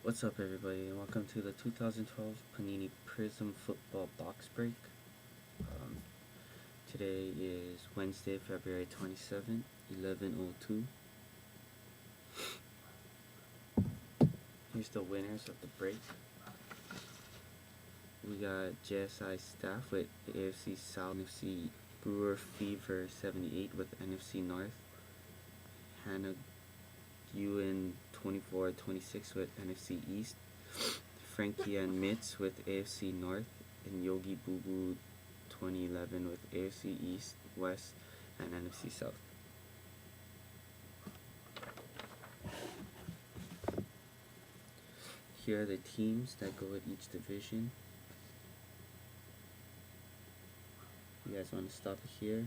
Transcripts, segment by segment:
What's up, everybody, and welcome to the 2012 Panini Prizm Football Box Break. Um, Today is Wednesday, February 27th, 11:02. Here's the winners of the break. We got JSI Staff with the AFC South, NFC Brewer Fever 78 with NFC North, Hannah Ewan 24-26 with NFC East, Frankie and Mitz with AFC North, and Yogi Boo Boo 2011 with AFC East, West, and NFC South. Here are the teams that go with each division. You guys want to stop it here?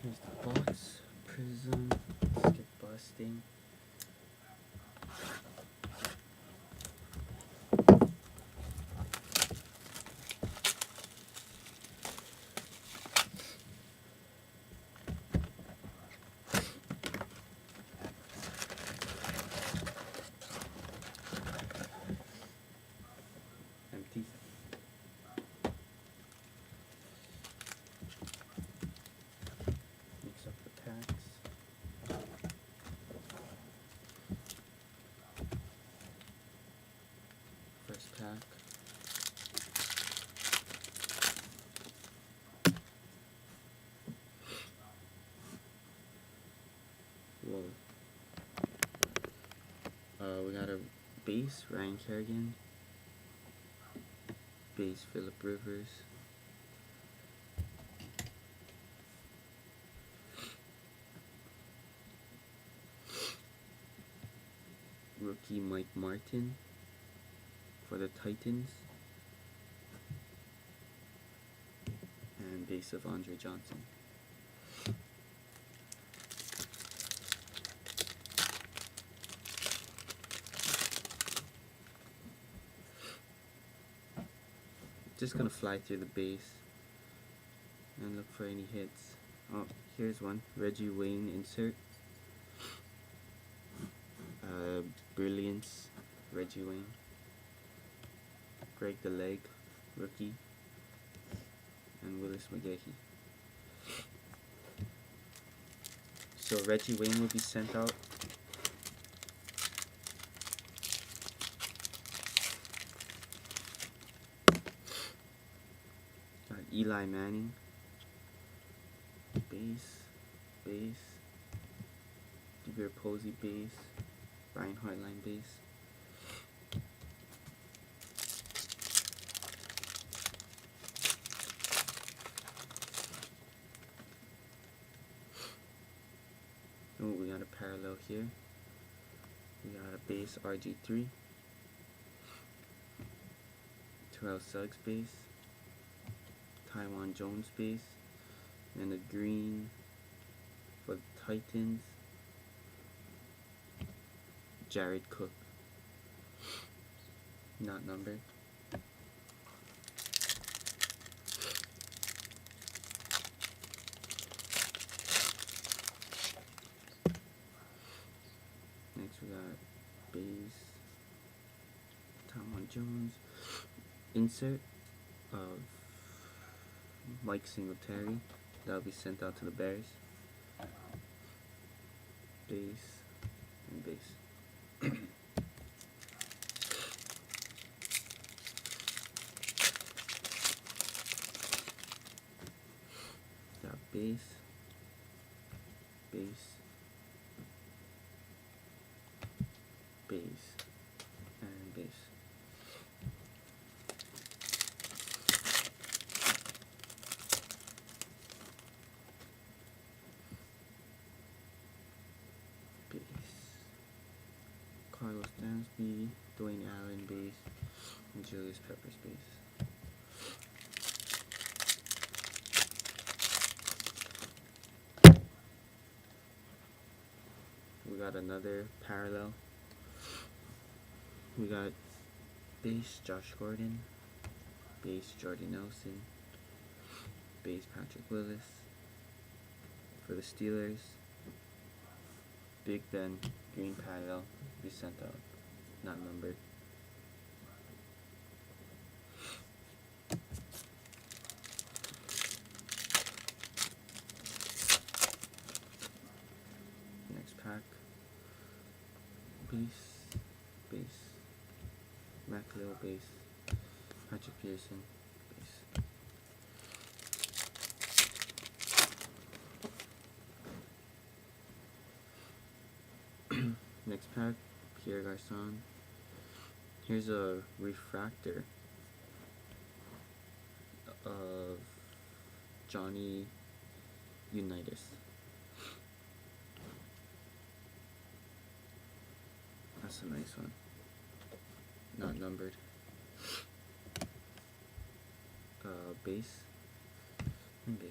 Here's the box, Prizm, let's get busting. Empty. Mix up the packs. First pack. Whoa. We got a base, Ryan Kerrigan. Base, Phillip Rivers. Rookie Mike Martin for the Titans. And base of Andre Johnson. Just gonna fly through the base and look for any hits. Oh, here's one. Reggie Wayne insert. Brilliance, Reggie Wayne. Greg the Leg, rookie. And Willis McGahee. So Reggie Wayne will be sent out. Got Eli Manning. Base. DeVere Posey base. Ryan Hartline base. Oh, we got a parallel here. We got a base RG3. Terrell Suggs base. Taiwan Jones base. And a green for the Titans. Jared Cook. Not numbered. Next we got base Taiwan Jones. Insert of Mike Singletary. That'll be sent out to the Bears. Base and base. Got base, and base. Carlos Dansby, Dwayne Allen base, and Julius Peppers base. We got another parallel. We got base Josh Gordon, base Jordy Nelson, base Patrick Willis. For for the Steelers. Big Ben, green parallel, be sent out, not numbered. Next pack. Base, Mac Lil base, Patrick Pearson, base. Next pack, Pierre Garçon. Here's a refractor of Johnny Unitas. That's a nice one. Not numbered. Base and base.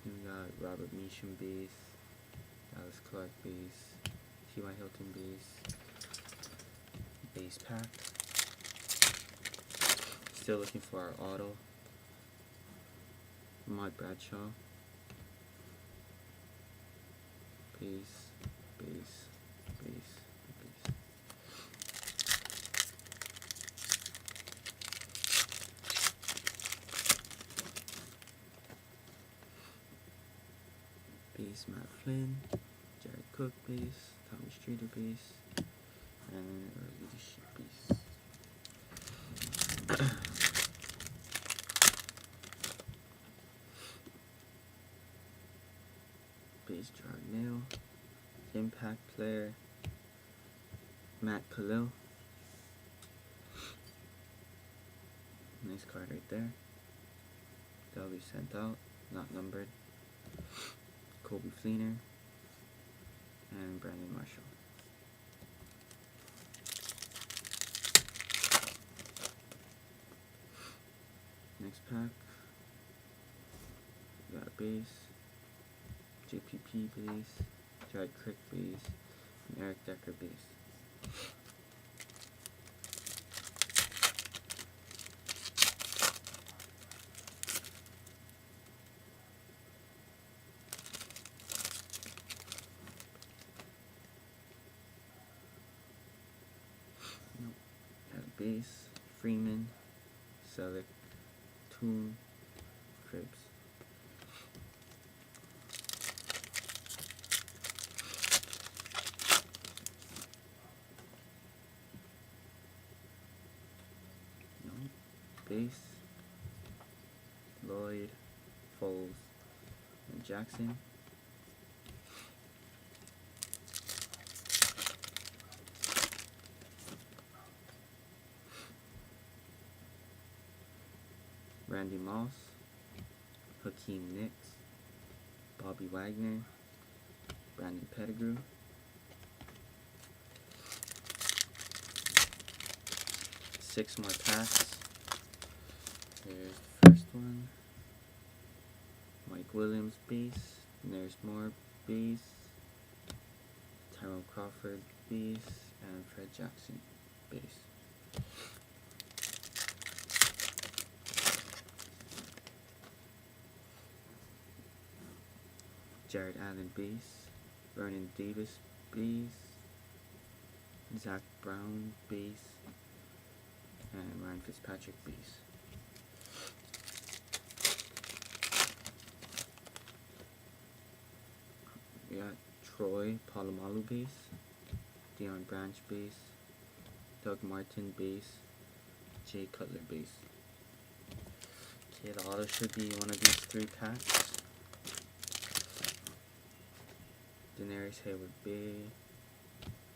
We got Robert Meacham base, Dallas Clark base, T.Y. Hilton base pack. Still looking for our auto. Ahmad Bradshaw. Base. Base Matt Flynn, Jared Cook base, Tommy Streeter base, and leadership base. Base Gerard Mayo, impact player Matt Khalil. Nice card right there. That'll be sent out, not numbered. Kobe Fleener and Brandon Marshall. Next pack, we got a base, JPP base, Jared Crick base, and Eric Decker base. Base, Freeman, Selleck, Toon, Cribs. No. Base, Lloyd, Foles, and Jackson. Randy Moss, Hakeem Nicks, Bobby Wagner, Brandon Pettigrew. Six more packs. There's the first one. Mike Williams base. And there's more base. Tyrone Crawford base. And Fred Jackson base. Jared Allen base, Vernon Davis base, Zach Brown base, and Ryan Fitzpatrick base. We got Troy Polamalu base, Deion Branch base, Doug Martin base, Jay Cutler base. Okay, the auto should be one of these three packs. Daenerys Hayward Bay,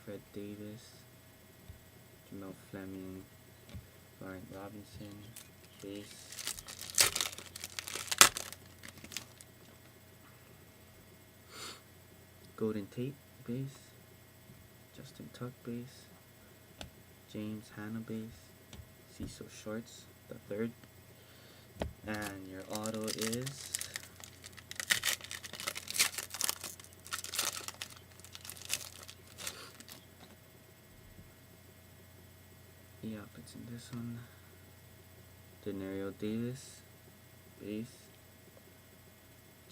Fred Davis, Jamel Fleming, Laurent Robinson, base. Golden Tate base, Justin Tuck base, James Hanna base, Cecil Shorts the third, and your auto is Yeah, it's in this one. Denario Davis, base.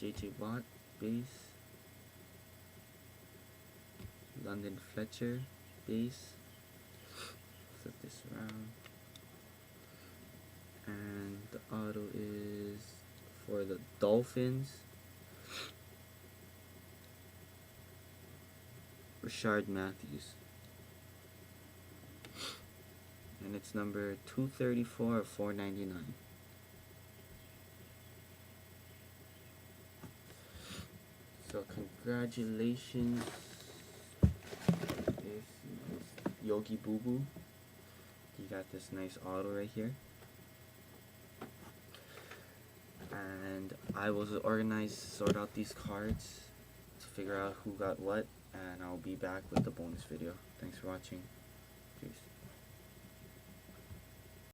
JJ Watt, base. London Fletcher, base. Flip this around. And the auto is for the Dolphins. Rashard Matthews. And it's number 234 of 499. So congratulations, Yogi Boo Boo. You got this nice auto right here. And I will sort out these cards to figure out who got what, and I'll be back with the bonus video. Thanks for watching. Peace.